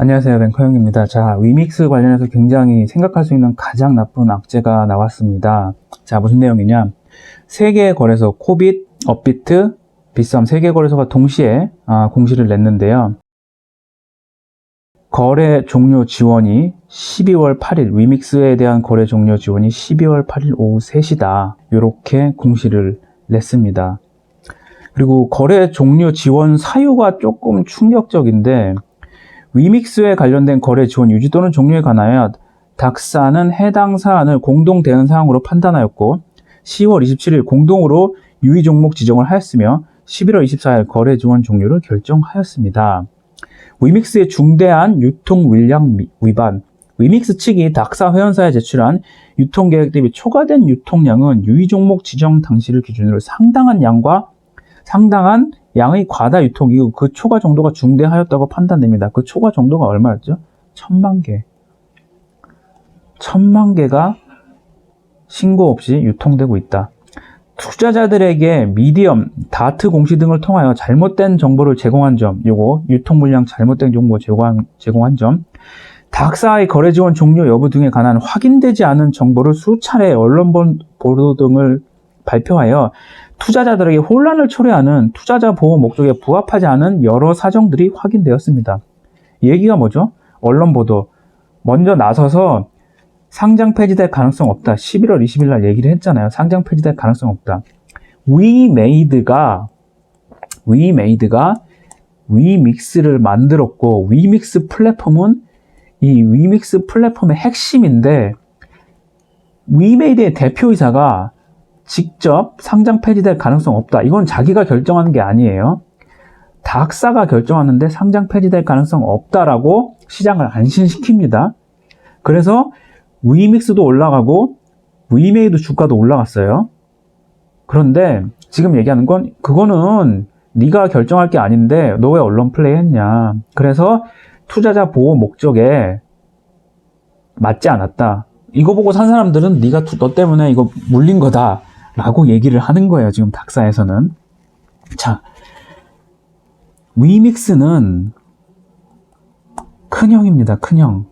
안녕하세요, 뱅커형입니다. 자, 위믹스 관련해서 굉장히 생각할 수 있는 가장 나쁜 악재가 나왔습니다. 자, 무슨 내용이냐? 세 개의 거래소, 코빗, 업비트, 빗썸 세 개의 거래소가 동시에 공시를 냈는데요. 거래 종료 지원이 12월 8일, 위믹스에 대한 거래 종료 지원이 12월 8일 오후 3시다. 이렇게 공시를 냈습니다. 그리고 거래 종료 지원 사유가 조금 충격적인데, 위믹스에 관련된 거래 지원 유지 또는 종료에 관하여 닥사는 해당 사안을 공동 대응 사항으로 판단하였고 10월 27일 공동으로 유의 종목 지정을 하였으며 11월 24일 거래 지원 종료를 결정하였습니다. 위믹스의 중대한 유통 물량 위반. 위믹스 측이 닥사 회원사에 제출한 유통계획 대비 초과된 유통량은 유의 종목 지정 당시를 기준으로 상당한 양의 과다 유통이고 그 초과 정도가 중대하였다고 판단됩니다. 그 초과 정도가 얼마였죠? 1000만 개. 1000만 개가 신고 없이 유통되고 있다. 투자자들에게 미디엄, 다트 공시 등을 통하여 잘못된 정보를 제공한 점, 요거 유통 물량 잘못된 정보 제공한 점, 닥사의 거래 지원 종료 여부 등에 관한 확인되지 않은 정보를 수차례 언론 보도 등을 발표하여 투자자들에게 혼란을 초래하는 투자자 보호 목적에 부합하지 않은 여러 사정들이 확인되었습니다. 이 얘기가 뭐죠? 언론 보도. 먼저 나서서 상장 폐지될 가능성 없다. 11월 20일 날 얘기를 했잖아요. 상장 폐지될 가능성 없다. 위메이드가 위믹스를 만들었고 위믹스 플랫폼은 이 위믹스 플랫폼의 핵심인데 위메이드의 대표이사가 직접 상장 폐지될 가능성 없다. 이건 자기가 결정하는 게 아니에요. 닥사가 결정하는데 상장 폐지될 가능성 없다라고 시장을 안심시킵니다. 그래서 위믹스도 올라가고 위메이드 주가도 올라갔어요. 그런데 지금 얘기하는 건 그거는 네가 결정할 게 아닌데 너 왜 언론 플레이 했냐. 그래서 투자자 보호 목적에 맞지 않았다. 이거 보고 산 사람들은 너 때문에 이거 물린 거다 라고 얘기를 하는 거예요. 지금 닥사에서는. 자, 위믹스는 큰형입니다. 큰형.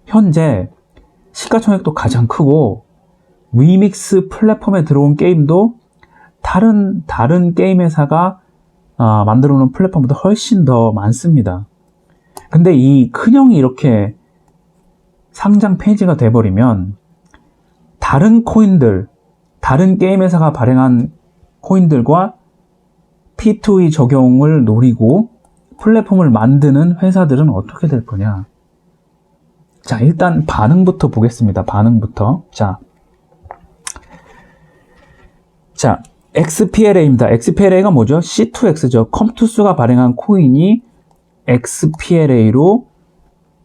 현재 시가총액도 가장 크고 위믹스 플랫폼에 들어온 게임도 다른 게임 회사가 만들어 놓은 플랫폼보다 훨씬 더 많습니다. 근데 이 큰형이 이렇게 상장 폐지가 돼버리면 다른 코인들, 다른 게임 회사가 발행한 코인들과 P2E 적용을 노리고 플랫폼을 만드는 회사들은 어떻게 될 거냐. 자, 일단 반응부터 보겠습니다. 반응부터. 자, XPLA입니다. XPLA가 뭐죠? C2X죠. 컴투스가 발행한 코인이 XPLA로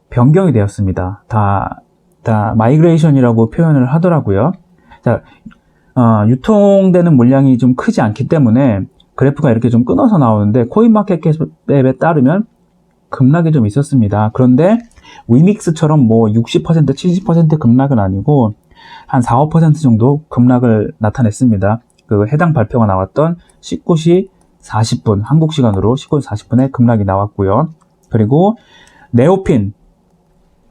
변경이 되었습니다. 다 마이그레이션이라고 표현을 하더라고요. 자, 유통되는 물량이 좀 크지 않기 때문에 그래프가 이렇게 좀 끊어서 나오는데 코인마켓캡에 따르면 급락이 좀 있었습니다. 그런데 위믹스처럼 뭐 60%, 70% 급락은 아니고 한 4, 5% 정도 급락을 나타냈습니다. 그 해당 발표가 나왔던 19시 40분, 한국 시간으로 19시 40분에 급락이 나왔고요. 그리고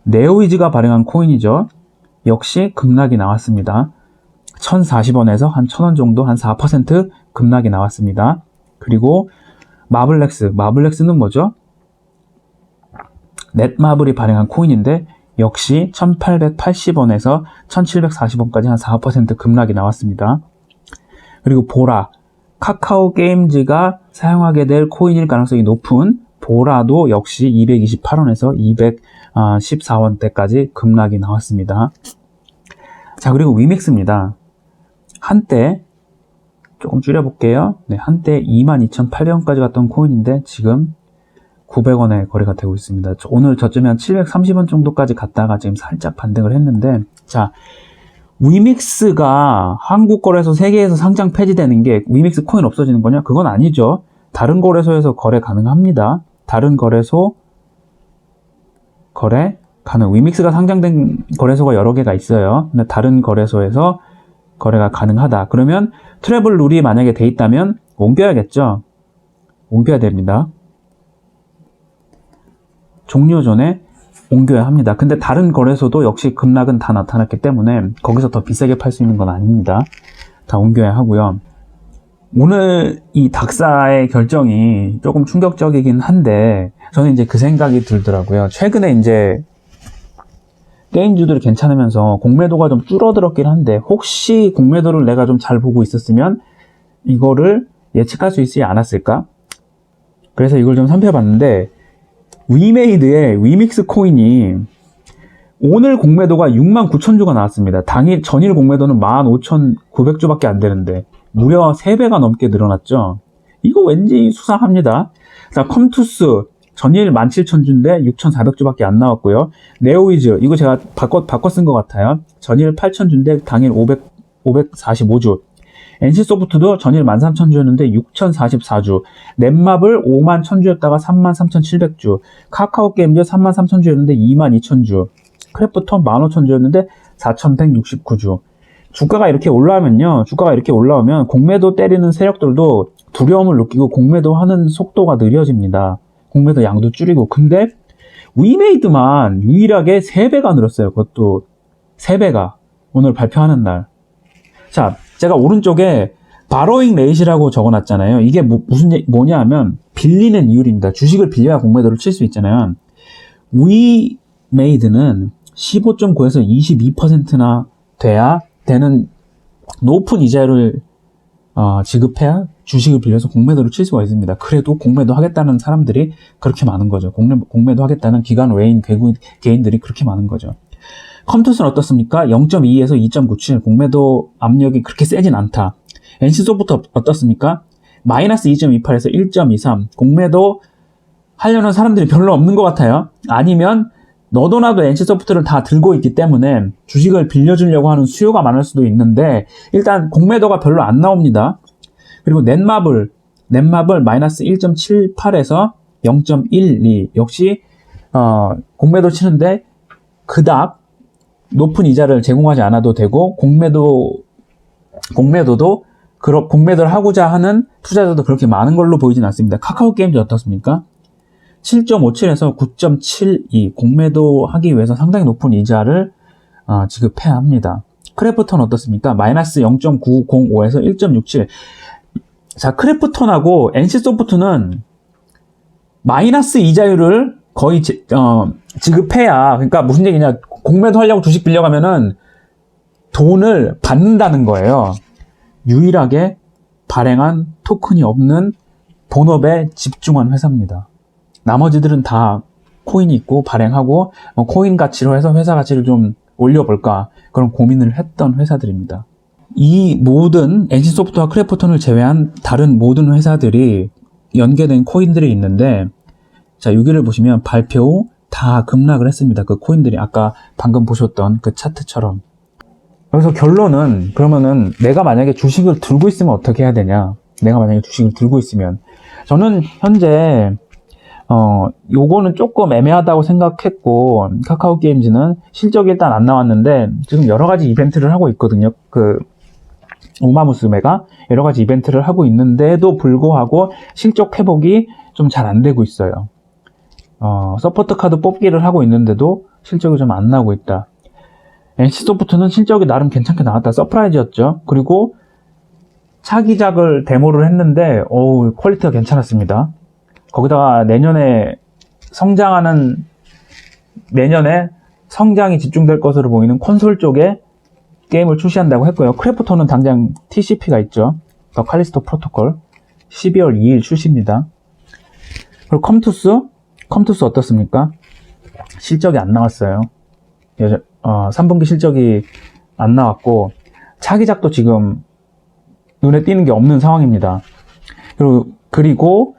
네오이즈가 발행한 코인이죠. 역시 급락이 나왔습니다. 1040원에서 한 1000원 정도, 한 4% 급락이 나왔습니다. 그리고 마블렉스는 뭐죠? 넷마블이 발행한 코인인데 역시 1880원에서 1740원까지 한 4% 급락이 나왔습니다. 그리고 카카오 게임즈가 사용하게 될 코인일 가능성이 높은 보라도 역시 228원에서 214원대까지 급락이 나왔습니다. 자, 그리고 위믹스입니다. 한때 조금 줄여볼게요. 네, 한때 22,800원까지 갔던 코인인데 지금 900원에 거래가 되고 있습니다. 오늘 저점에 한 730원 정도까지 갔다가 지금 살짝 반등을 했는데, 자, 위믹스가 한국 거래소 3개에서 상장 폐지되는 게 위믹스 코인 없어지는 거냐? 그건 아니죠. 다른 거래소에서 거래 가능합니다. 다른 거래소 거래 가능. 위믹스가 상장된 거래소가 여러 개가 있어요. 근데 다른 거래소에서 거래가 가능하다. 그러면 트래블 룰이 만약에 돼 있다면 옮겨야겠죠. 옮겨야 됩니다. 종료 전에 옮겨야 합니다. 근데 다른 거래소도 역시 급락은 다 나타났기 때문에 거기서 더 비싸게 팔 수 있는 건 아닙니다. 다 옮겨야 하고요. 오늘 이 닥사의 결정이 조금 충격적이긴 한데 저는 이제 그 생각이 들더라고요. 최근에 이제 게임주들이 괜찮으면서 공매도가 좀 줄어들었긴 한데 혹시 공매도를 내가 좀 잘 보고 있었으면 이거를 예측할 수 있지 않았을까? 그래서 이걸 좀 살펴봤는데 위메이드의 위믹스 코인이 오늘 공매도가 69,000주가 나왔습니다. 당일 전일 공매도는 15,900주밖에 안 되는데 무려 3배가 넘게 늘어났죠. 이거 왠지 수상합니다. 자, 컴투스 전일 17,000주인데 6,400주밖에 안 나왔고요. 네오이즈 이거 제가 바꿔 쓴 것 같아요. 전일 8,000주인데 당일 545주. NC소프트도 전일 13,000주였는데 6,044주. 넷마블 51,000주였다가 33,700주. 카카오게임즈 33,000주였는데 22,000주. 크래프톤 15,000주였는데 4,169주. 주가가 이렇게 올라오면 공매도 때리는 세력들도 두려움을 느끼고 공매도 하는 속도가 느려집니다. 공매도 양도 줄이고. 근데 위메이드만 유일하게 3배가 늘었어요. 그것도 3배가 오늘 발표하는 날. 자, 제가 오른쪽에 바로잉 레이시라고 적어놨잖아요. 이게 뭐냐 하면 빌리는 이율입니다. 주식을 빌려야 공매도를 칠 수 있잖아요. 위메이드는 15.9에서 22%나 돼야 되는 높은 이자율을 지급해야 주식을 빌려서 공매도를 칠 수가 있습니다. 그래도 공매도 하겠다는 사람들이 그렇게 많은 거죠. 공매도 하겠다는 기관 외인 개인들이 그렇게 많은 거죠. 컴투스는 어떻습니까? 0.22에서 2.97 공매도 압력이 그렇게 세진 않다. NC소프트 어떻습니까? 마이너스 2.28에서 1.23 공매도 하려는 사람들이 별로 없는 것 같아요. 아니면 너도 나도 NC소프트를 다 들고 있기 때문에 주식을 빌려주려고 하는 수요가 많을 수도 있는데 일단 공매도가 별로 안 나옵니다. 그리고 넷마블 마이너스 1.78에서 0.12 역시 공매도 치는데 그닥 높은 이자를 제공하지 않아도 되고 공매도도 공매도를 하고자 하는 투자자도 그렇게 많은 걸로 보이진 않습니다. 카카오게임즈 어떻습니까? 7.57에서 9.72 공매도 하기 위해서 상당히 높은 이자를 지급해야 합니다. 크래프톤 어떻습니까? 마이너스 0.905에서 1.67 자, 크래프톤하고 NC소프트는 마이너스 이자율을 거의 지급해야 그러니까 무슨 얘기냐 공매도 하려고 주식 빌려가면은 돈을 받는다는 거예요. 유일하게 발행한 토큰이 없는 본업에 집중한 회사입니다. 나머지들은 다 코인이 있고 발행하고 코인 가치로 해서 회사 가치를 좀 올려볼까 그런 고민을 했던 회사들입니다. 이 모든 NC소프트와 크래프톤을 제외한 다른 모든 회사들이 연계된 코인들이 있는데 자 여기를 보시면 발표 후 다 급락을 했습니다. 그 코인들이 아까 방금 보셨던 그 차트처럼. 그래서 결론은 그러면은 내가 만약에 주식을 들고 있으면 어떻게 해야 되냐? 내가 만약에 주식을 들고 있으면 저는 현재 요거는 조금 애매하다고 생각했고 카카오게임즈는 실적이 일단 안 나왔는데 지금 여러 가지 이벤트를 하고 있거든요. 그 우마무스메가 여러 가지 이벤트를 하고 있는데도 불구하고 실적 회복이 좀 잘 안 되고 있어요. 서포트 카드 뽑기를 하고 있는데도 실적이 좀 안 나오고 있다. NC소프트는 실적이 나름 괜찮게 나왔다. 서프라이즈였죠. 그리고 차기작을 데모를 했는데 퀄리티가 괜찮았습니다. 거기다가 내년에 성장이 집중될 것으로 보이는 콘솔 쪽에 게임을 출시한다고 했고요. 크래프톤은 당장 TCP가 있죠. 더 칼리스토 프로토콜 12월 2일 출시입니다. 그리고 컴투스 어떻습니까? 실적이 안 나왔어요. 3분기 실적이 안 나왔고 차기작도 지금 눈에 띄는 게 없는 상황입니다. 그리고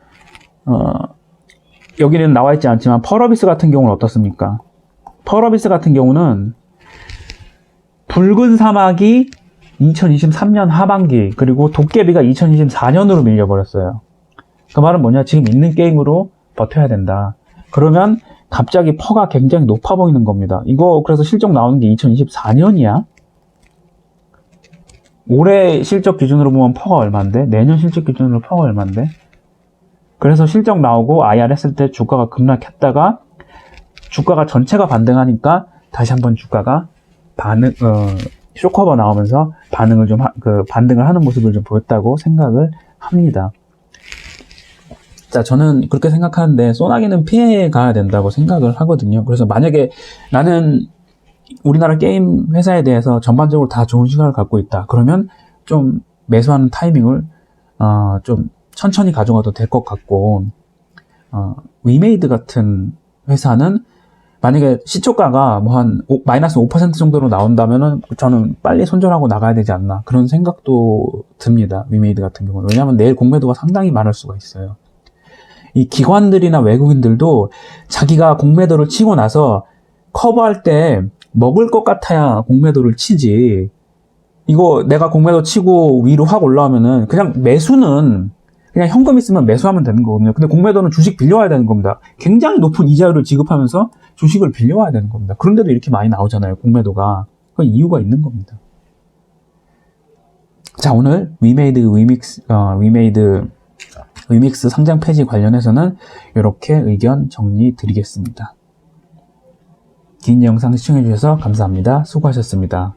여기는 나와 있지 않지만 펄어비스 같은 경우는 어떻습니까? 펄어비스 같은 경우는 붉은 사막이 2023년 하반기 그리고 도깨비가 2024년으로 밀려버렸어요. 그 말은 뭐냐? 지금 있는 게임으로 버텨야 된다. 그러면 갑자기 퍼가 굉장히 높아 보이는 겁니다. 이거 그래서 실적 나오는 게 2024년이야? 올해 실적 기준으로 보면 퍼가 얼만데? 내년 실적 기준으로 퍼가 얼만데? 그래서 실적 나오고 IR 했을 때 주가가 급락했다가 주가가 전체가 반등하니까 다시 한번 주가가 쇼커버 나오면서 반응을 반등을 하는 모습을 좀 보였다고 생각을 합니다. 자, 저는 그렇게 생각하는데, 소나기는 피해 가야 된다고 생각을 하거든요. 그래서 만약에 나는 우리나라 게임 회사에 대해서 전반적으로 다 좋은 시각을 갖고 있다. 그러면 좀 매수하는 타이밍을, 좀 천천히 가져가도 될 것 같고, 위메이드 같은 회사는 만약에 시초가가 마이너스 5% 정도로 나온다면은 저는 빨리 손절하고 나가야 되지 않나. 그런 생각도 듭니다. 위메이드 같은 경우는. 왜냐하면 내일 공매도가 상당히 많을 수가 있어요. 이 기관들이나 외국인들도 자기가 공매도를 치고 나서 커버할 때 먹을 것 같아야 공매도를 치지. 이거 내가 공매도 치고 위로 확 올라오면은 그냥 매수는 그냥 현금 있으면 매수하면 되는 거거든요. 근데 공매도는 주식 빌려와야 되는 겁니다. 굉장히 높은 이자율을 지급하면서 주식을 빌려와야 되는 겁니다. 그런데도 이렇게 많이 나오잖아요. 공매도가. 그 이유가 있는 겁니다. 자, 오늘 위믹스 상장 폐지 관련해서는 이렇게 의견 정리 드리겠습니다. 긴 영상 시청해주셔서 감사합니다. 수고하셨습니다.